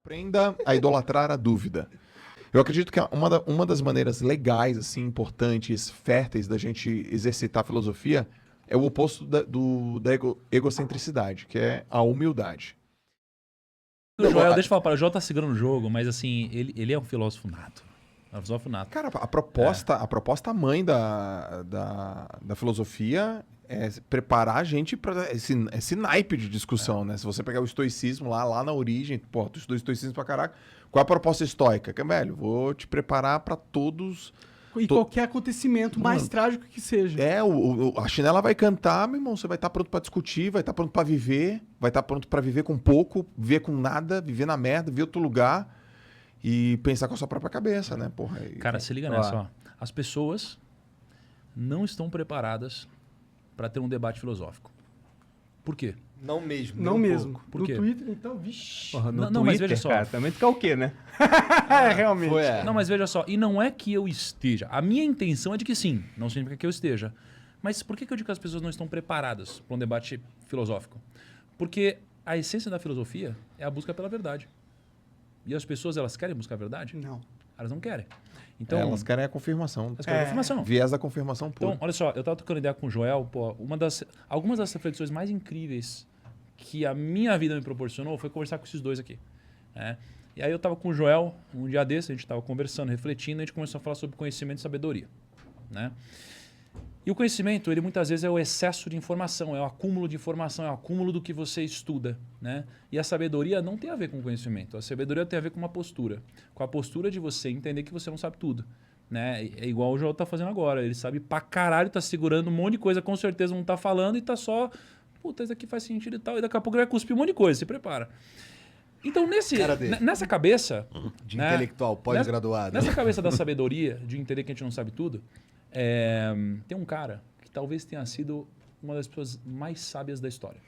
Aprenda a idolatrar a dúvida. Eu acredito que uma das maneiras legais, assim, importantes, férteis da gente exercitar a filosofia é o oposto da egocentricidade, que é a humildade. O Joel, deixa eu falar para o Joel tá segurando o jogo, mas assim, ele é um filósofo nato. É um filósofo nato. Cara, a proposta mãe da filosofia é preparar a gente para esse naipe de discussão, né? Se você pegar o estoicismo lá na origem, pô, tu estudou estoicismo pra caraca, qual é a proposta estoica? Que, velho, vou te preparar para todos... E qualquer acontecimento mais trágico que seja. A chinela vai cantar, meu irmão, você vai estar pronto pra discutir, vai estar pronto pra viver, vai estar pronto pra viver com pouco, viver com nada, viver na merda, ver outro lugar e pensar com a sua própria cabeça, né, porra? Cara, se liga nessa, ó. As pessoas não estão preparadas pra ter um debate filosófico. Por quê? Não mesmo. Não mesmo. Por No quê? Twitter, então, vixi. Porra, no Não, Twitter, mas veja só. cara, também tu quer o quê, né? Realmente. Não, mas veja só, e não é que eu esteja. A minha intenção é de que sim, não significa que eu esteja. Mas por que eu digo que as pessoas não estão preparadas para um debate filosófico? Porque a essência da filosofia é a busca pela verdade. E as pessoas, elas querem buscar a verdade? Não. Elas não querem. Então, Elas querem a confirmação. elas querem a confirmação. Viés da confirmação pura. Então, olha só, eu estava trocando ideia com o Joel, pô, algumas das reflexões mais incríveis que a minha vida me proporcionou foi conversar com esses dois aqui. Né? E aí eu estava com o Joel, um dia desse, a gente estava conversando, refletindo, e a gente começou a falar sobre conhecimento e sabedoria. Né? E o conhecimento, ele muitas vezes é o excesso de informação, é o acúmulo de informação, é o acúmulo do que você estuda. Né? E a sabedoria não tem a ver com conhecimento, a sabedoria tem a ver com uma postura. Com a postura de você entender que você não sabe tudo. Né? É igual o Joel tá fazendo agora, ele sabe pra caralho, tá segurando um monte de coisa, com certeza não tá falando e tá só... Puta, isso aqui faz sentido e tal. E daqui a pouco ele vai cuspir um monte de coisa, se prepara. Então, nessa cabeça... De né, intelectual, pós-graduado. Nessa cabeça da sabedoria, de entender que a gente não sabe tudo, tem um cara que talvez tenha sido uma das pessoas mais sábias da história,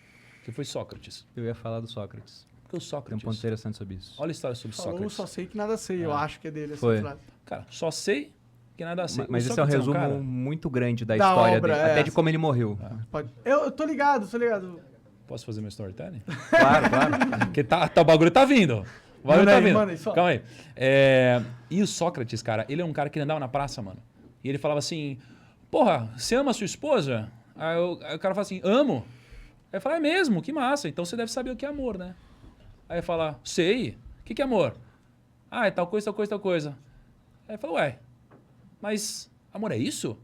que foi Sócrates. Eu ia falar do Sócrates. Porque o Tem um Sócrates... ponto interessante sobre isso. Olha a história sobre Falou, Sócrates. só sei que nada sei. Eu acho que é dele essa Foi. frase. Cara, só sei que nada sei. Mas O esse é um Sócrates resumo cara- muito grande da Da história obra, dele. é. Até de como ele morreu. Pode... Eu tô ligado, tô ligado. Posso fazer meu storytelling? Claro, claro. Porque o bagulho tá vindo. O bagulho Manda tá aí, vindo. manda aí, só. Calma aí. E o Sócrates, cara, ele é um cara que ele andava na praça, mano. E ele falava assim, porra, você ama a sua esposa? Aí o cara fala assim, amo. Aí fala, é mesmo? Que massa. Então você deve saber o que é amor, né? Aí fala, sei. O que é amor? Ah, é tal coisa, tal coisa, tal coisa. Aí fala, ué, mas amor é isso?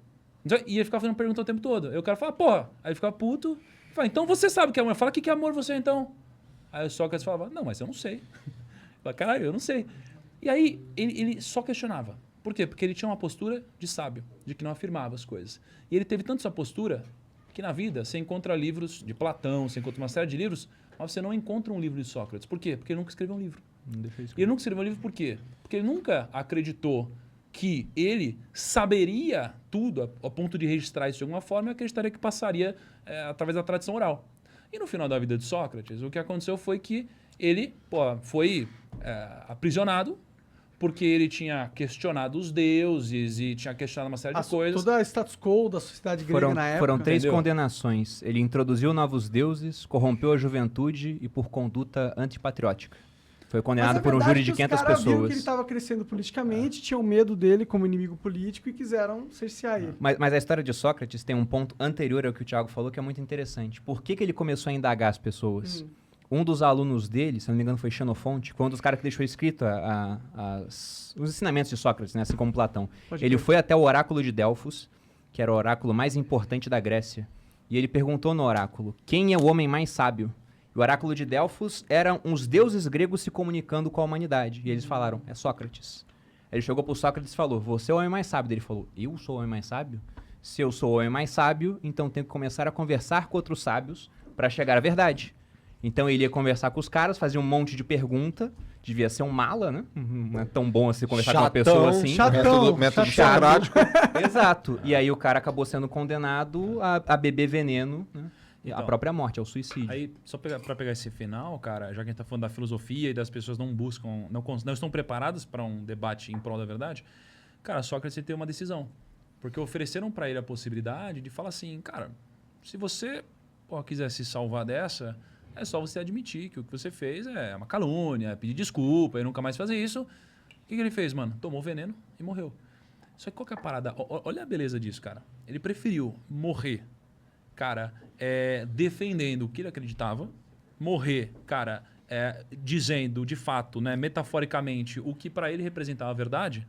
E ele ficava fazendo pergunta o tempo todo. Aí o cara fala, porra. Aí ele ficava puto. Fala, então você sabe o que é amor. Fala, o que é amor você então? Aí o Sócrates falava, não, mas eu não sei. Eu falava, caralho, eu não sei. E aí ele só questionava. Por quê? Porque ele tinha uma postura de sábio, de que não afirmava as coisas. E ele teve tanto essa postura que na vida você encontra livros de Platão, você encontra uma série de livros, mas você não encontra um livro de Sócrates. Por quê? Porque ele nunca escreveu um livro. E ele nunca escreveu um livro por quê? Porque ele nunca acreditou que ele saberia tudo a ponto de registrar isso de alguma forma e acreditaria que passaria através da tradição oral. E no final da vida de Sócrates, o que aconteceu foi que ele foi aprisionado porque ele tinha questionado os deuses e tinha questionado uma série de coisas. Toda a status quo da sociedade grega na época. Foram 3 Entendeu? condenações. Ele introduziu novos deuses, corrompeu a juventude e por conduta antipatriótica. Foi Mas condenado a por um verdade júri é de que 500 os caras viram pessoas. que ele estava crescendo politicamente, tinham medo dele como inimigo político e quiseram cercear ele. Mas a história de Sócrates tem um ponto anterior ao que o Thiago falou que é muito interessante. Por que ele começou a indagar as pessoas? Um dos alunos dele, se não me engano foi Xenofonte, foi um dos caras que deixou escrito os ensinamentos de Sócrates, né, assim como Platão. Pode Ele crer. foi até o oráculo de Delfos, que era o oráculo mais importante da Grécia, e ele perguntou no oráculo, quem é o homem mais sábio? E o oráculo de Delfos eram uns deuses gregos se comunicando com a humanidade. E eles falaram, é Sócrates. Ele chegou pro Sócrates e falou, você é o homem mais sábio. Ele falou, eu sou o homem mais sábio? Se eu sou o homem mais sábio, então tenho que começar a conversar com outros sábios para chegar à verdade. Então ele ia conversar com os caras, fazia um monte de pergunta, devia ser um mala, né? Não é tão bom assim conversar com uma pessoa assim. Método socrático. Exato. E aí o cara acabou sendo condenado a beber veneno, né? A Então, própria morte, ao suicídio. Aí, só pra pegar esse final, cara, já que a gente tá falando da filosofia e das pessoas não buscam, não estão preparadas para um debate em prol da verdade, cara, Sócrates teve uma decisão. Porque ofereceram para ele a possibilidade de falar assim, cara, se você quiser se salvar dessa, é só você admitir que o que você fez é uma calúnia, pedir desculpa e nunca mais fazer isso. O que ele fez, mano? Tomou veneno e morreu. Só que qual que é a parada? Olha a beleza disso, cara. Ele preferiu morrer, cara, defendendo o que ele acreditava, morrer, cara, dizendo de fato, né, metaforicamente, o que para ele representava a verdade,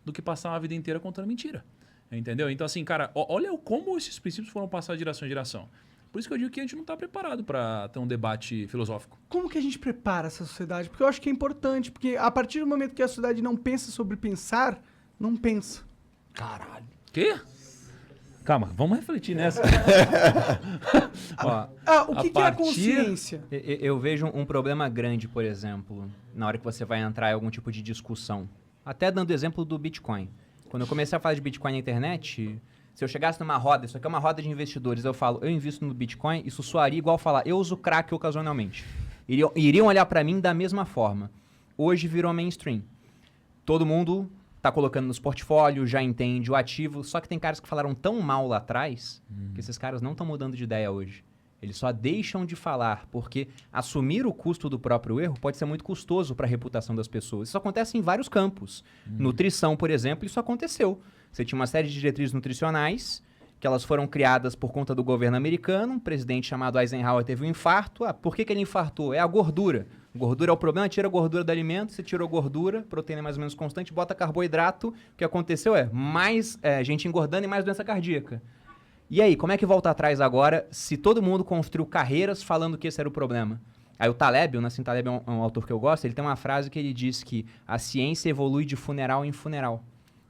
do que passar a vida inteira contando mentira. Entendeu? Então, assim, cara, olha como esses princípios foram passados de geração em geração. Por isso que eu digo que a gente não está preparado para ter um debate filosófico. Como que a gente prepara essa sociedade? Porque eu acho que é importante, porque a partir do momento que a sociedade não pensa sobre pensar, não pensa. Caralho. Quê? Calma, vamos refletir nessa. O que é a consciência? Eu vejo um problema grande, por exemplo, na hora que você vai entrar em algum tipo de discussão. Até dando exemplo do Bitcoin. Quando eu comecei a falar de Bitcoin na internet, se eu chegasse numa roda, isso aqui é uma roda de investidores, eu falo, eu invisto no Bitcoin, isso soaria igual falar, eu uso crack ocasionalmente. Iriam olhar pra mim da mesma forma. Hoje virou mainstream. Todo mundo tá colocando nos portfólios, já entende o ativo, só que tem caras que falaram tão mal lá atrás, que esses caras não estão mudando de ideia hoje. Eles só deixam de falar, porque assumir o custo do próprio erro pode ser muito custoso para a reputação das pessoas. Isso acontece em vários campos. Nutrição, por exemplo, isso aconteceu. Você tinha uma série de diretrizes nutricionais, que elas foram criadas por conta do governo americano. Um presidente chamado Eisenhower teve um infarto. Por que ele infartou? É a gordura. Gordura é o problema, tira a gordura do alimento, você tirou gordura, proteína mais ou menos constante, bota carboidrato. O que aconteceu é mais gente engordando e mais doença cardíaca. E aí, como é que volta atrás agora se todo mundo construiu carreiras falando que esse era o problema? Aí o Taleb, o Nassim Taleb é um autor que eu gosto, ele tem uma frase que ele diz que a ciência evolui de funeral em funeral.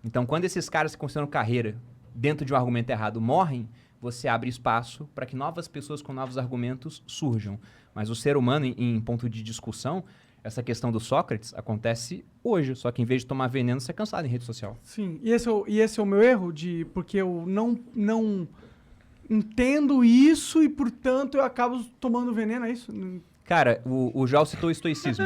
Então, quando esses caras que construíram carreira dentro de um argumento errado morrem, você abre espaço para que novas pessoas com novos argumentos surjam. Mas o ser humano, em ponto de discussão, essa questão do Sócrates acontece hoje, só que em vez de tomar veneno, você é cansado em rede social. Sim, e esse é o meu erro, porque eu não entendo isso e, portanto, eu acabo tomando veneno, é isso? Cara, o João citou o estoicismo.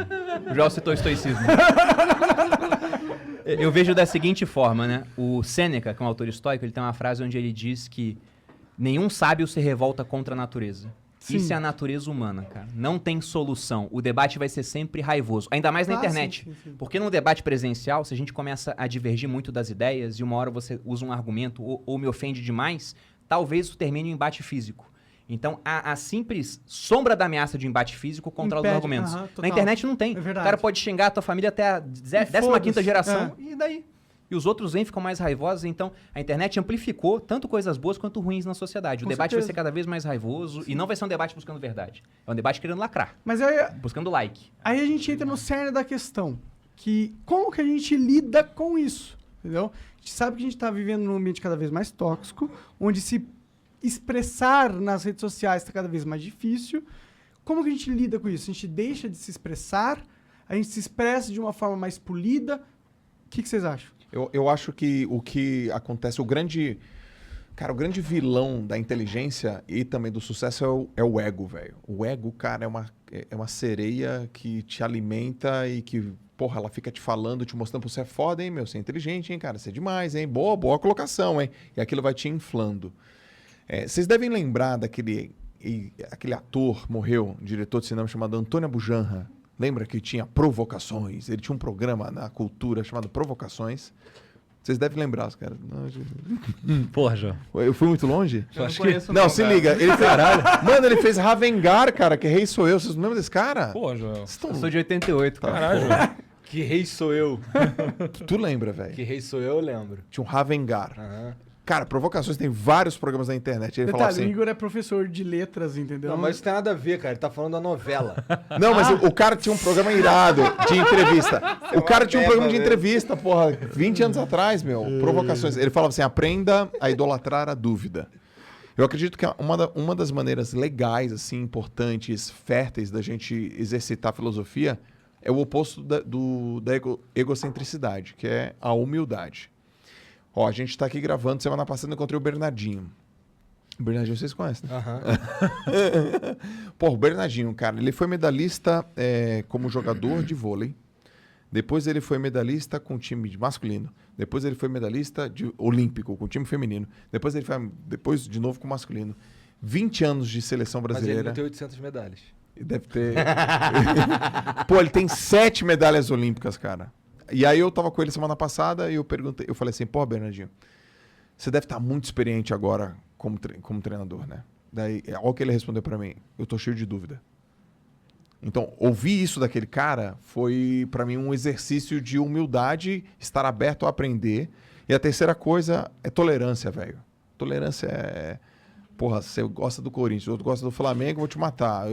Eu vejo da seguinte forma, né? O Sêneca, que é um autor estoico, ele tem uma frase onde ele diz que nenhum sábio se revolta contra a natureza. Sim. Isso é a natureza humana, cara. Não tem solução. O debate vai ser sempre raivoso. Ainda mais na internet. Sim. Porque no debate presencial, se a gente começa a divergir muito das ideias e uma hora você usa um argumento ou me ofende demais, talvez isso termine em embate físico. Então, a simples sombra da ameaça de embate físico controla os argumentos. Na internet não tem. É verdade. O cara pode xingar a tua família até a 15ª geração. E daí? E os outros vêm, ficam mais raivosos. Então, a internet amplificou tanto coisas boas quanto ruins na sociedade. O debate vai ser cada vez mais raivoso. E não vai ser um debate buscando verdade. É um debate querendo lacrar. Mas aí, buscando like. Aí a gente entra no cerne da questão. Que como que a gente lida com isso? Entendeu? A gente sabe que a gente está vivendo num ambiente cada vez mais tóxico, onde se expressar nas redes sociais está cada vez mais difícil. Como que a gente lida com isso? A gente deixa de se expressar? A gente se expressa de uma forma mais polida? O que vocês acham? Eu acho que o que acontece, o grande vilão da inteligência e também do sucesso é o ego, velho. O ego, cara, é uma sereia que te alimenta e que, porra, ela fica te falando, te mostrando, você é foda, hein, meu, você é inteligente, hein, cara, você é demais, hein, boa colocação, hein. E aquilo vai te inflando. Vocês devem lembrar aquele ator, morreu, um diretor de cinema chamado Antônio Abujanra. Lembra que tinha Provocações? Ele tinha um programa na Cultura chamado Provocações. Vocês devem lembrar, os caras. Porra, João. Eu fui muito longe? Eu não conheço Não, se liga. Ele fez, mano, ele fez Ravengar, cara, que Rei Sou Eu. Vocês não lembram desse cara? Porra, João. Eu sou de 88, cara. Caralho, João. Que rei sou eu? Tu lembra, velho? Que rei sou eu lembro. Tinha um Ravengar. Aham. Cara, Provocações tem vários programas na internet. Ele falava Detalhe, assim... o Igor é professor de letras, entendeu? Não, mas isso tem nada a ver, cara. Ele tá falando da novela. Não, mas o cara tinha um programa irado de entrevista. O cara tinha um programa de entrevista, porra, 20 anos atrás, meu. Provocações. Ele falava assim, aprenda a idolatrar a dúvida. Eu acredito que uma das maneiras legais, assim, importantes, férteis da gente exercitar a filosofia é o oposto da egocentricidade, que é a humildade. Ó, a gente tá aqui gravando, semana passada eu encontrei o Bernardinho. O Bernardinho vocês conhecem, né? Aham. Pô, o Bernardinho, cara, ele foi medalhista como jogador de vôlei. Depois ele foi medalhista com o time masculino. Depois ele foi medalhista olímpico com o time feminino. Depois de novo com o masculino. 20 anos de seleção Mas ele brasileira. não tem 800 medalhas. Deve ter. Pô, ele tem 7 medalhas olímpicas, cara. E aí eu tava com ele semana passada e eu falei assim, pô, Bernardinho, você deve estar muito experiente agora como treinador, né? Daí, olha o que ele respondeu pra mim. Eu tô cheio de dúvida. Então, ouvir isso daquele cara foi pra mim um exercício de humildade, estar aberto a aprender. E a terceira coisa é tolerância, velho. Tolerância é... Porra, você gosta do Corinthians, outro gosta do Flamengo, eu vou te matar.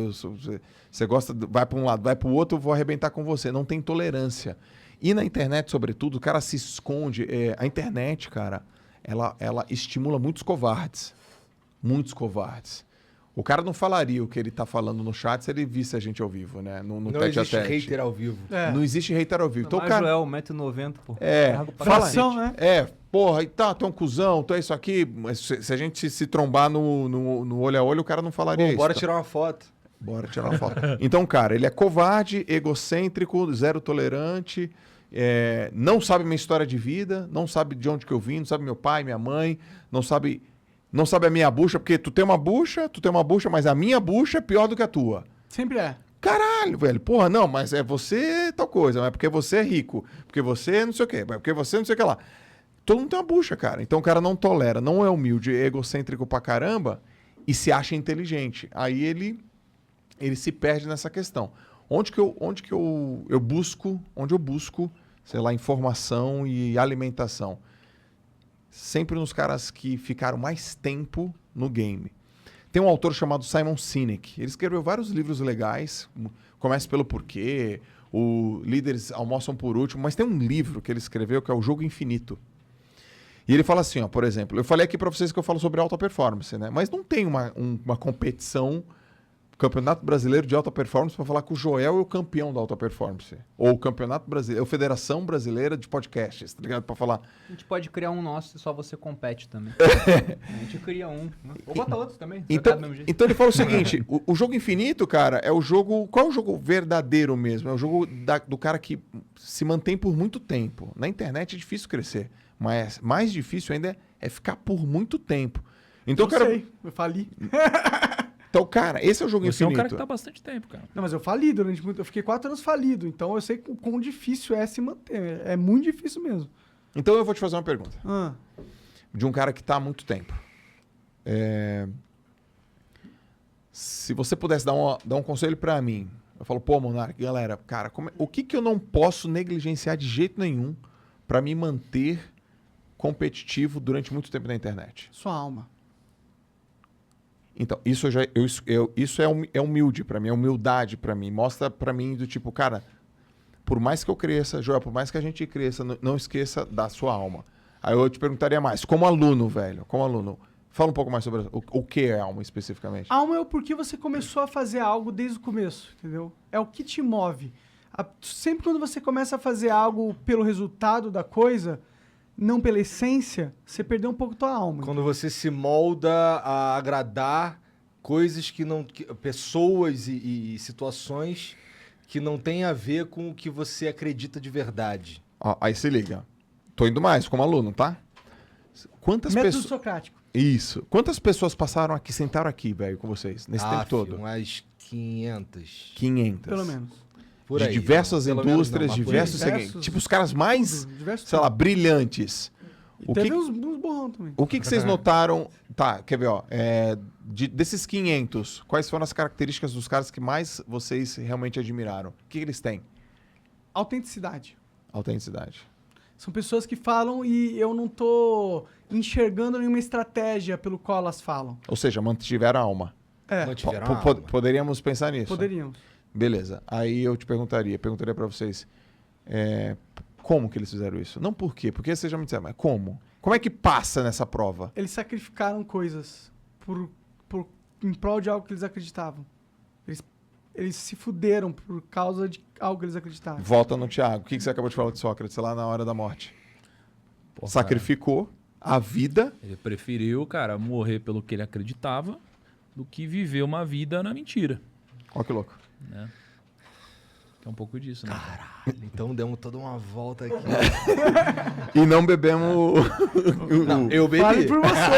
Você gosta, vai pra um lado, vai pro outro, eu vou arrebentar com você. Não tem tolerância. E na internet, sobretudo, o cara se esconde. A internet, cara, ela estimula muitos covardes. Muitos covardes. O cara não falaria o que ele tá falando no chat se ele visse a gente ao vivo, né? No Não tete a existe tete. hater ao vivo. Não existe hater ao vivo. Então, Mas cara, Joel, 1,90m, pô. fala Falação, né? porra, e tá, tu é um cuzão, tu é isso aqui. Mas se a gente se trombar no olho a olho, o cara não falaria Bom, isso. bora tá? tirar uma foto. Bora tirar uma foto. Então, cara, ele é covarde, egocêntrico, zero tolerante, não sabe minha história de vida, não sabe de onde que eu vim, não sabe meu pai, minha mãe, não sabe a minha bucha, porque tu tem uma bucha, mas a minha bucha é pior do que a tua. Sempre é. Caralho, velho. Porra, não, mas é você tal coisa, mas é porque você é rico, porque você não sei o quê, mas porque você não sei o que lá. Todo mundo tem uma bucha, cara. Então o cara não tolera, não é humilde, é egocêntrico pra caramba e se acha inteligente. Aí ele se perde nessa questão. Onde eu busco, sei lá, informação e alimentação? Sempre nos caras que ficaram mais tempo no game. Tem um autor chamado Simon Sinek. Ele escreveu vários livros legais. Começa pelo Porquê, o Líderes Almoçam por Último, mas tem um livro que ele escreveu que é O Jogo Infinito. E ele fala assim, ó, por exemplo, eu falei aqui para vocês que eu falo sobre alta performance, né? Mas não tem uma competição, Campeonato Brasileiro de Alta Performance, para falar que o Joel é o campeão da alta performance. Ou o Campeonato Brasileiro, ou Federação Brasileira de Podcasts, tá ligado? Para falar. A gente pode criar um nosso e só você compete também. A gente cria um. Ou bota outros também. Então ele fala o seguinte, o jogo infinito, cara, é o jogo... Qual é o jogo verdadeiro mesmo? É o jogo do cara que se mantém por muito tempo. Na internet é difícil crescer, mas mais difícil ainda é ficar por muito tempo. Então, Eu fali. Então, cara, esse é o jogo Você é um infinito. cara que tá há bastante tempo, cara. Não, mas eu fali durante muito... Eu fiquei 4 anos falido, então eu sei o quão difícil é se manter. É muito difícil mesmo. Então eu vou te fazer uma pergunta. Ah, De um cara que tá há muito tempo. Se você pudesse dar um conselho pra mim, eu falo, pô, Monark, galera, cara, o que eu não posso negligenciar de jeito nenhum pra me manter competitivo durante muito tempo na internet? sua alma. Então, isso é humilde pra mim, é humildade pra mim. Mostra pra mim do tipo, cara, por mais que eu cresça, Joel, por mais que a gente cresça, não esqueça da sua alma. Aí eu te perguntaria mais, como aluno, velho, fala um pouco mais sobre o que é alma especificamente. Alma é o porquê você começou a fazer algo desde o começo, entendeu? É o que te move. Sempre quando você começa a fazer algo pelo resultado da coisa, não pela essência, você perdeu um pouco tua alma. Quando você se molda a agradar coisas pessoas e situações que não tem a ver com o que você acredita de verdade. Ó, aí se liga. Tô indo mais como aluno, tá? Quantas Método pessoas... socrático. Isso. Quantas pessoas passaram aqui, sentaram aqui, velho, com vocês, nesse tempo todo? Umas 500. 500. Pelo menos. Por de aí. diversas Pelo menos indústrias, não, mas por diversos aí. segmentos. Tipo, os caras mais, Diversos sei lá, brilhantes. E teve uns borrão também. O que vocês notaram... Tá, quer ver, ó. Desses 500, quais foram as características dos caras que mais vocês realmente admiraram? O que eles têm? Autenticidade. Autenticidade. São pessoas que falam e eu não tô enxergando nenhuma estratégia pelo qual elas falam. Ou seja, mantiveram a alma. Mantiveram a alma. Poderíamos pensar nisso. Poderíamos. Beleza. Aí eu te perguntaria para vocês, como que eles fizeram isso? Não por quê, porque vocês já me disseram, mas como? Como é que passa nessa prova? Eles sacrificaram coisas em prol de algo que eles acreditavam. Eles se fuderam por causa de algo que eles acreditavam. Volta no Tiago. O que você acabou de falar de Sócrates lá na hora da morte? Pô, Sacrificou a vida. Ele preferiu, cara, morrer pelo que ele acreditava do que viver uma vida na mentira. Olha que louco. Né? É um pouco disso, né? Caralho, então demos toda uma volta aqui. E não bebemos Não, eu bebi. Fale por você.